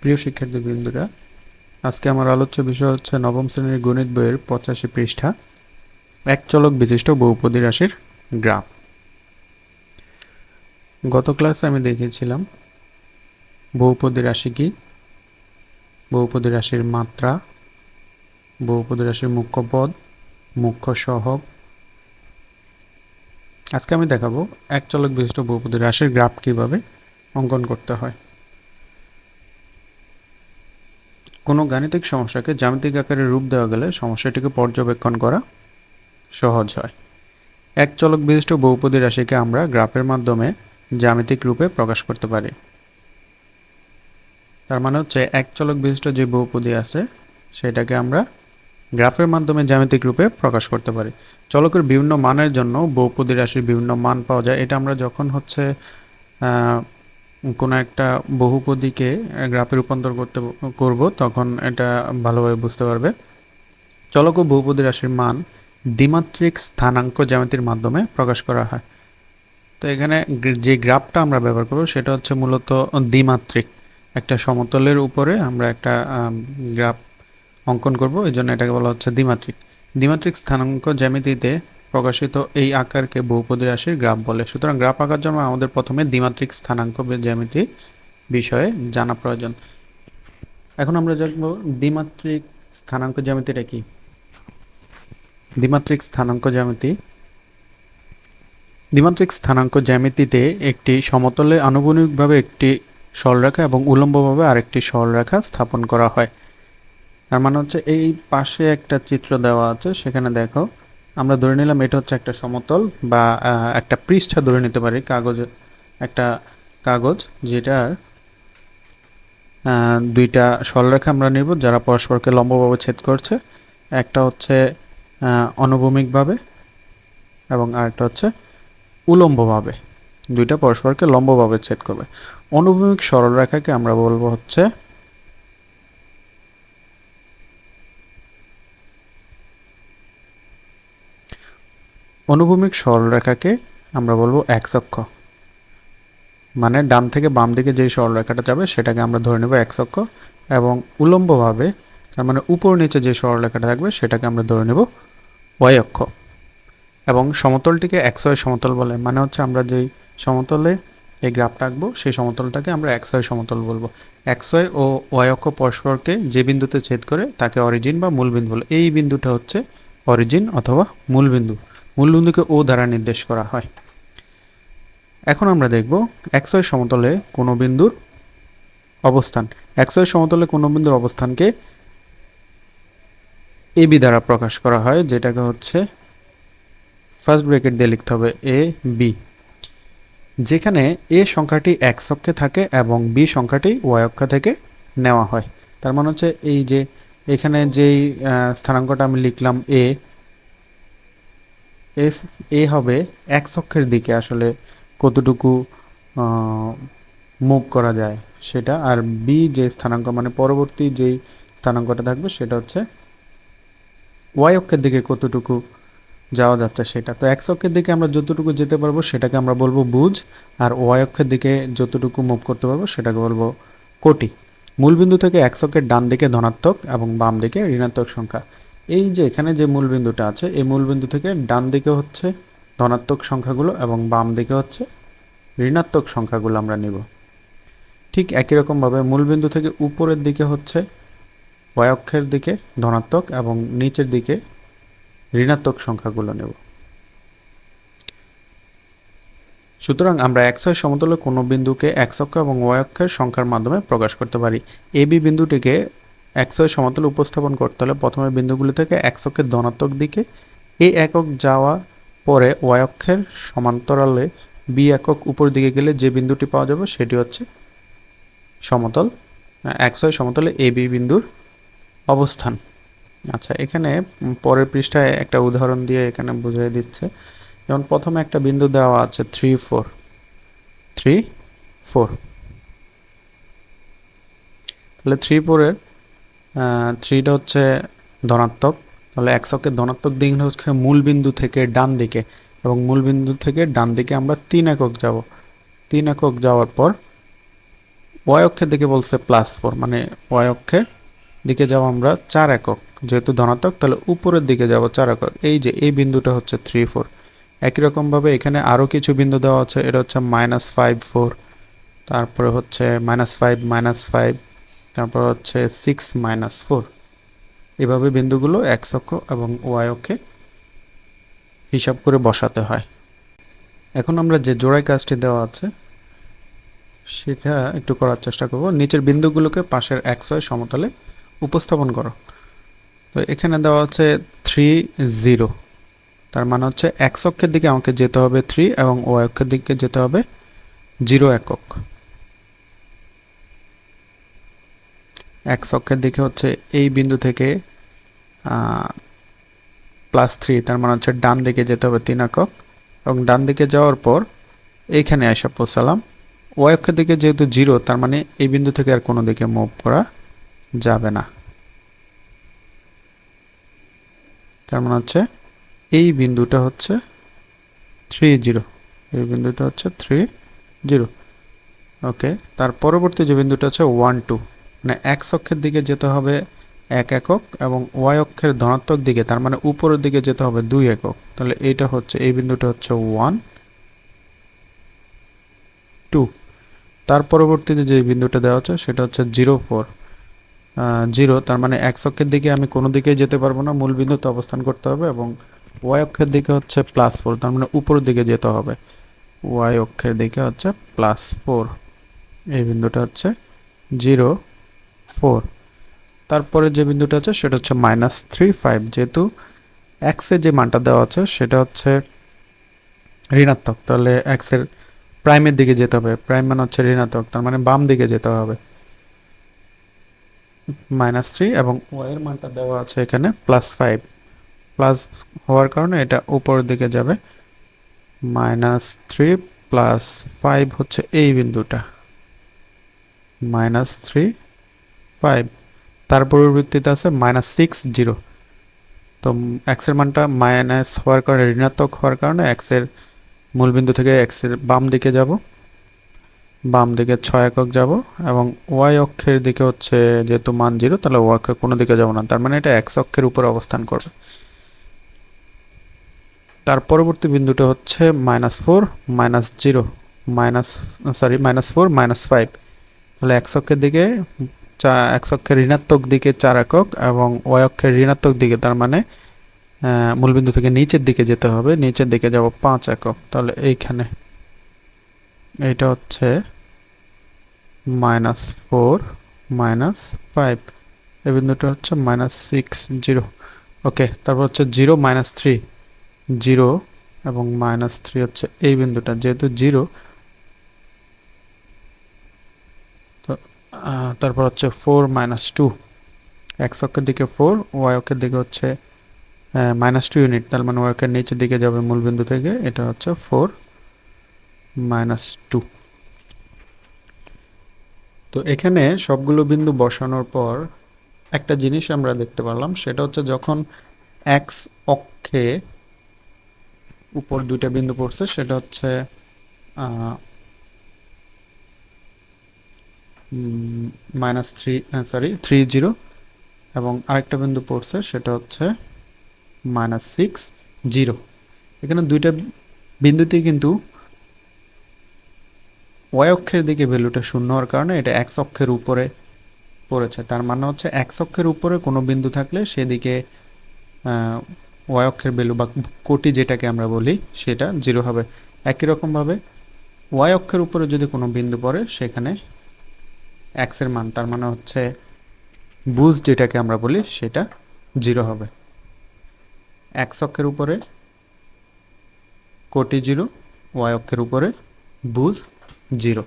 প্রিয় শিক্ষার্থীবৃন্দরা, আজকে আমার আলোচ্য বিষয় হচ্ছে নবম শ্রেণীর গণিত বইয়ের 85 পৃষ্ঠা এক চলক বিশিষ্ট বহুপদী রাশির গ্রাফ। গত ক্লাসে আমি দেখিয়েছিলাম বহুপদী রাশি কি, বহুপদী রাশির মাত্রা, বহুপদী রাশির মুখ্য পদ, মুখ্য সহগ। আজকে আমি দেখাবো এক চলক বিশিষ্ট বহুপদী রাশির গ্রাফ কিভাবে অঙ্কন করতে হয়। কোনো গাণিতিক সমস্যাকে জ্যামিতিক আকারে রূপ দেওয়া গেলে সমস্যাটিকে পর্যবেক্ষণ করা সহজ হয়। এক চলক বিশিষ্ট বহুপদী রাশিকে আমরা গ্রাফের মাধ্যমে জ্যামিতিক রূপে প্রকাশ করতে পারি। তার মানে হচ্ছে এক চলক বিশিষ্ট যে বহুপদী আছে সেটাকে আমরা গ্রাফের মাধ্যমে জ্যামিতিক রূপে প্রকাশ করতে পারি। চলকের বিভিন্ন মানের জন্য বহুপদী রাশির বিভিন্ন মান পাওয়া যায়। এটা আমরা যখন হচ্ছে কোনো একটা বহুপদীকে গ্রাফে রূপান্তর করব তখন এটা ভালোভাবে বুঝতে পারবে। চলক ও বহুপদী রাশির মান দ্বিমাত্রিক স্থানাঙ্ক জ্যামিতির মাধ্যমে প্রকাশ করা হয়। তো এখানে যে গ্রাফটা আমরা ব্যবহার করব সেটা হচ্ছে মূলত দ্বিমাত্রিক। একটা সমতলের উপরে আমরা একটা গ্রাফ অঙ্কন করব, এই জন্য এটাকে বলা হচ্ছে দ্বিমাত্রিক। দ্বিমাত্রিক স্থানাঙ্ক জ্যামিতিতে প্রকাশিত এই আকারকে বহুপদী রাশির গ্রাফ বলে। সুতরাং গ্রাফ আঁকার জন্য আমাদের প্রথমে দ্বিমাত্রিক স্থানাঙ্ক জ্যামিতি বিষয়ে জানা প্রয়োজন। এখন আমরা জানব দ্বিমাত্রিক স্থানাঙ্ক জ্যামিতিটা কি। দ্বিমাত্রিক স্থানাঙ্ক জ্যামিতিতে একটি সমতলে আনুভূমিকভাবে একটি সরলরেখা এবং উল্লম্বভাবে আরেকটি সরলরেখা স্থাপন করা হয়। তার মানে হচ্ছে এই পাশে একটা চিত্র দেওয়া আছে, সেখানে দেখো আমরা ধরে নিলাম এটা হচ্ছে একটা সমতল বা একটা পৃষ্ঠা ধরে নিতে পারি, একটা কাগজ যেটার দুইটা সরলরেখা আমরা নিব যারা পরস্পরকে লম্বভাবে ছেদ করছে। একটা হচ্ছে অনুভূমিকভাবে এবং আরেকটা হচ্ছে উলম্বভাবে, দুইটা পরস্পরকে লম্বভাবে ছেদ করবে। অনুভূমিক সরলরেখাকে আমরা বলবো হচ্ছে এক্স অক্ষ, মানে ডান থেকে বাম দিকে যে সরলরেখাটা যাবে সেটাকে আমরা ধরে নেব এক্স অক্ষ, এবং উলম্বভাবে তার মানে উপর নিচে যে সরলরেখাটা থাকবে সেটাকে আমরা ধরে নেব ওয়াই অক্ষ। এবং সমতলটিকে এক্স ওয়াই সমতল বলে, মানে হচ্ছে আমরা যেই সমতলে এই গ্রাফটা আঁকবো সেই সমতলটাকে আমরা এক্স ওয়াই সমতল বলবো। এক্স ওয়াই ও ওয়াই অক্ষ পরস্পরকে যে বিন্দুতে ছেদ করে তাকে অরিজিন বা মূলবিন্দু বলে। এই বিন্দুটা হচ্ছে অরিজিন অথবা মূলবিন্দু। মূলবিন্দুকে ও দ্বারা নির্দেশ করা হয়। এখন আমরা দেখব এক্স ওয়াই সমতলে কোনো বিন্দুর অবস্থান। এক্স ওয়াই সমতলে কোনো বিন্দুর অবস্থানকে এবি দ্বারা প্রকাশ করা হয়, যেটাকে হচ্ছে ফার্স্ট ব্র্যাকেট দিয়ে লিখতে হবে এ বি, যেখানে এ সংখ্যাটি এক্স অক্ষে থাকে এবং বি সংখ্যাটি ওয়াই অক্ষ থেকে নেওয়া হয়। তার মানে হচ্ছে এই যে এখানে যেই স্থানাঙ্কটা আমি লিখলাম এ হবে এক্স অক্ষের দিকে আসলে কতটুকু মুভ করা যায় সেটা, আর বি যে স্থানাঙ্ক মানে পরবর্তী যেই স্থানাঙ্কটা থাকবে সেটা হচ্ছে ওয়াই অক্ষের দিকে কতটুকু যাওয়া যাচ্ছে সেটা। তো এক্স অক্ষের দিকে আমরা যতটুকু যেতে পারবো সেটাকে আমরা বলবো বুঝ, আর ওয়াই অক্ষের দিকে যতটুকু মুভ করতে পারবো সেটাকে বলবো কোটি। মূলবিন্দু থেকে এক্স অক্ষের ডান দিকে ধনাত্মক এবং বাম দিকে ঋণাত্মক সংখ্যা। এই যে এখানে যে মূলবিন্দুটা আছে এই মূলবিন্দু থেকে ডান দিকে হচ্ছে ধনাত্মক সংখ্যাগুলো এবং বাম দিকে হচ্ছে ঋণাত্মক সংখ্যাগুলো আমরা নিব। ঠিক একই রকমভাবে মূলবিন্দু থেকে উপরের দিকে হচ্ছে ওয়াই অক্ষের দিকে ধনাত্মক এবং নিচের দিকে ঋণাত্মক সংখ্যাগুলো নেব। সুতরাং আমরা এক্স ওয়াই সমতলে কোনো বিন্দুকে এক্স অক্ষ এবং ওয়াই অক্ষের সংখ্যার মাধ্যমে প্রকাশ করতে পারি। এ বি বিন্দুটিকে এক্স ওয়াই সমতলে উপস্থাপন করতে হলে প্রথমে বিন্দুগুলি থেকে এক্স অক্ষের ধনাত্মক দিকে এ একক যাওয়ার পরে ওয়াই অক্ষের সমান্তরালে বি একক উপর দিকে গেলে যে বিন্দুটি পাওয়া যাবে সেটি হচ্ছে সমতল এক্স ওয়াই সমতলে এ বি বিন্দুর অবস্থান। আচ্ছা, এখানে পরের পৃষ্ঠায় একটা উদাহরণ দিয়ে এখানে বুঝিয়ে দিচ্ছে। যেমন প্রথমে একটা বিন্দু দেওয়া আছে 3 4, তাহলে 3 4 এর 3টা হচ্ছে ধনাত্মক, তাহলে এক্স অক্ষের ধনাত্মক দিক হচ্ছে মূল বিন্দু থেকে ডান দিকে, এবং মূল বিন্দু থেকে ডান দিকে আমরা 3 একক যাব। 3 একক যাওয়ার পর ওয়াই অক্ষের দিকে বলছে +4, মানে ওয়াই অক্ষের দিকে যাব আমরা 4 একক, যেহেতু ধনাত্মক তাহলে উপরের দিকে যাব 4 একক। এই যে এই বিন্দুটা হচ্ছে 3 4। একই রকমভাবে এখানে আরও কিছু বিন্দু দেওয়া আছে, এটা হচ্ছে -5 4, তারপরে হচ্ছে -5 -5, তারপর হচ্ছে 6 -4। এভাবে বিন্দুগুলো এক্স অক্ষ এবং ওয়াই অক্ষে হিসাব করে বসাতে হয়। এখন আমরা যে জোড়াই কাজটি দেওয়া আছে সেটা একটু করার চেষ্টা করব। নিচের বিন্দুগুলোকে পাশের XY সমতলে উপস্থাপন করো। তো এখানে দেওয়া আছে 3 0, তার মানে হচ্ছে এক্স অক্ষের দিকে আমাকে যেতে হবে 3 এবং ওয়াই অক্ষের দিকে যেতে হবে 0 একক। এক্স অক্ষের দিকে হচ্ছে এই বিন্দু থেকে +3, তার মানে হচ্ছে ডান দিকে যেতে হবে 3 একক, এবং ডান দিকে যাওয়ার পর এইখানে এসে পৌঁছালাম। ওয়াই অক্ষের দিকে যেহেতু 0, তার মানে এই বিন্দু থেকে আর কোনো দিকে মুভ করা যাবে না। তার মানে হচ্ছে এই বিন্দুটা হচ্ছে 3 0, এই বিন্দুটা হচ্ছে 3 0। ওকে, তার পরবর্তী যে বিন্দুটা হচ্ছে 1 2, মানে এক্স অক্ষের দিকে যেতে হবে 1 একক এবং ওয়াই অক্ষের ধনাত্মক দিকে, তার মানে উপরের দিকে যেতে হবে 2 একক। তাহলে এইটা হচ্ছে, এই বিন্দুটা হচ্ছে 1 2। তার পরবর্তীতে যে বিন্দুটা দেওয়া হচ্ছে সেটা হচ্ছে 0 4 0, তার মানে এক্স অক্ষের দিকে আমি কোনো দিকেই যেতে পারবো না, মূল বিন্দুতে অবস্থান করতে হবে, এবং ওয়াই অক্ষের দিকে হচ্ছে +4, তার মানে উপরের দিকে যেতে হবে, ওয়াই অক্ষের দিকে হচ্ছে +4। এই বিন্দুটা হচ্ছে 0 4। তারপরে যে বিন্দুটা আছে সেটা হচ্ছে -3 5, যেহেতু এক্সের যে মানটা দেওয়া আছে সেটা হচ্ছে ঋণাত্মক, তাহলে এক্সের প্রাইমের দিকে যেতে হবে, প্রাইম মানে হচ্ছে ঋণাত্মক, তার মানে বাম দিকে যেতে হবে -3, এবং ওয়াই এর মানটা দেওয়া আছে এখানে +5, প্লাস হওয়ার কারণে এটা উপরের দিকে যাবে। -3 +5 হচ্ছে এই বিন্দুটা, -3 5। তার পরবর্তীতে আছে -6 0। তো এক্স এর মানটা মাইনাস হওয়ার কারণে, ঋণাত্মক হওয়ার কারণে এক্সের মূলবিন্দু থেকে এক্সের বাম দিকে যাব, বাম দিকে 6 একক যাব, এবং ওয়াই অক্ষের দিকে হচ্ছে যেহেতু মান 0, তাহলে ওয়াই অক্ষের কোনো দিকে যাব না, তার মানে এটা এক্স অক্ষের উপর অবস্থান করবে। তার পরবর্তী বিন্দুটা হচ্ছে -4 -0, -4 -5, তাহলে এক্স অক্ষের দিকে এক্স অক্ষের ঋণাত্মক দিকে 4 একক এবং ওয়াই অক্ষের ঋণাত্মক দিকে, তার মানে মূলবিন্দু থেকে নিচের দিকে যেতে হবে, নিচের দিকে যাব 5 একক। তাহলে এইখানে এইটা হচ্ছে -4 -5, এই বিন্দুটা হচ্ছে -6 0। ওকে, তারপর হচ্ছে 0 -3, 0 এবং -3 হচ্ছে এই বিন্দুটা, যেহেতু 0, তো তারপর হচ্ছে 4 -2, এক্স অক্ষের দিকে 4, ওয়াই অক্ষের দিকে হচ্ছে -2 ইউনিট, তার মানে ওয়াই অক্ষের নিচের দিকে যাবে মূলবিন্দু থেকে, এটা হচ্ছে 4 -2। তো এখানে সবগুলো বিন্দু বসানোর পর একটা জিনিস আমরা দেখতে পারলাম, সেটা হচ্ছে যখন এক্স অক্ষে উপর দুইটা বিন্দু পড়ছে, সেটা হচ্ছে -3 0, এবং আরেকটা বিন্দু পড়ছে সেটা হচ্ছে -6 0। এখানে দুইটা বিন্দুতেই কিন্তু ওয়াই অক্ষের দিকে ভ্যালুটা 0 হওয়ার কারণে এটা এক্স অক্ষের উপরে পড়েছে, তার মানে হচ্ছে এক্স অক্ষের উপরে কোনো বিন্দু থাকলে সেদিকে ওয়াই অক্ষের ভ্যালু বা কোটি যেটাকে আমরা বলি সেটা 0 হবে। একই রকমভাবে ওয়াই অক্ষের উপরে যদি কোনো বিন্দু পড়ে সেখানে এক্সের মান, তার মানে হচ্ছে বুজ যেটাকে আমরা বলি সেটা 0 হবে। এক্স অক্ষের উপরে কোটি 0, ওয়াই অক্ষের উপরে বুজ 0।